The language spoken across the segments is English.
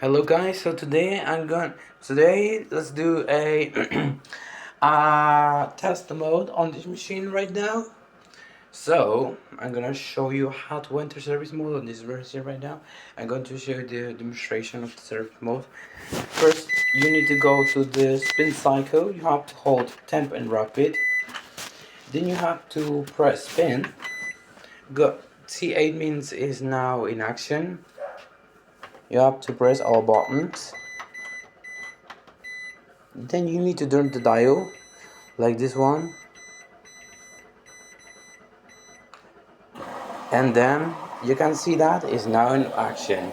Hello guys, so today let's do a test mode on this machine right now. So I'm gonna show you how to enter service mode on this version right now. I'm going to show you the demonstration of the service mode. First you need to go to the spin cycle. You have to hold temp and rapid. Then you have to press spin. C8 means is now in action. You have to press all buttons. Then you need to turn the dial like this one, and then you can see that is now in action.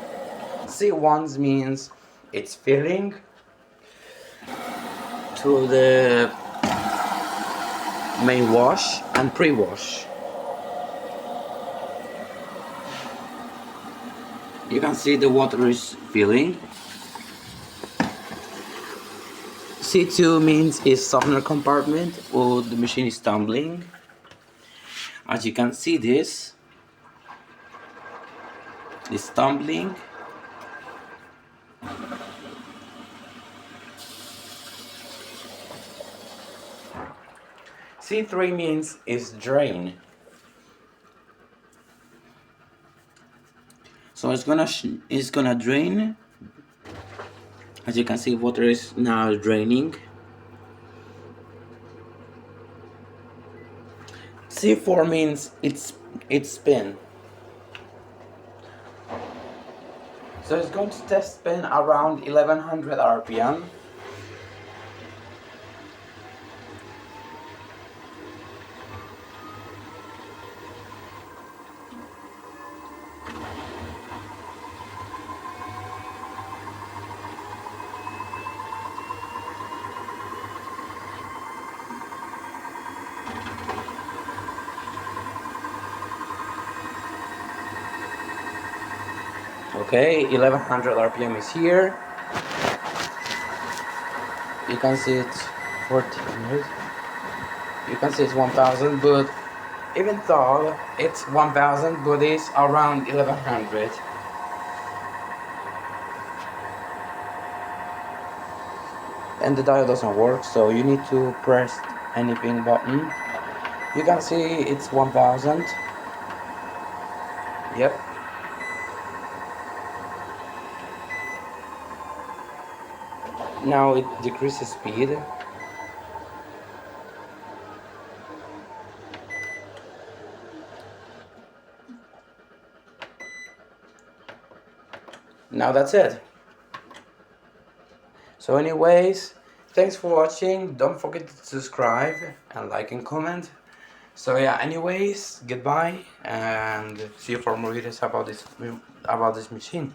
C1 means it's filling to the main wash and pre-wash. You can see the water is filling. C2 means is softener compartment, or the machine is tumbling. As you can see, this is tumbling. C3 means is drain. So it's gonna drain. As you can see, water is now draining. C4 means it's spin. So it's going to test spin around 1100 RPM. Okay, 1100 RPM is here. You can see it's 1400. You can see it's 1000, but even though it's 1000, but it's around 1100. And the dial doesn't work, so you need to press any pin button. You can see it's 1000. Yep. Now it decreases speed. Now that's it. So anyways, thanks for watching. Don't forget to subscribe and like and comment. So yeah, anyways, goodbye and see you for more videos about this machine.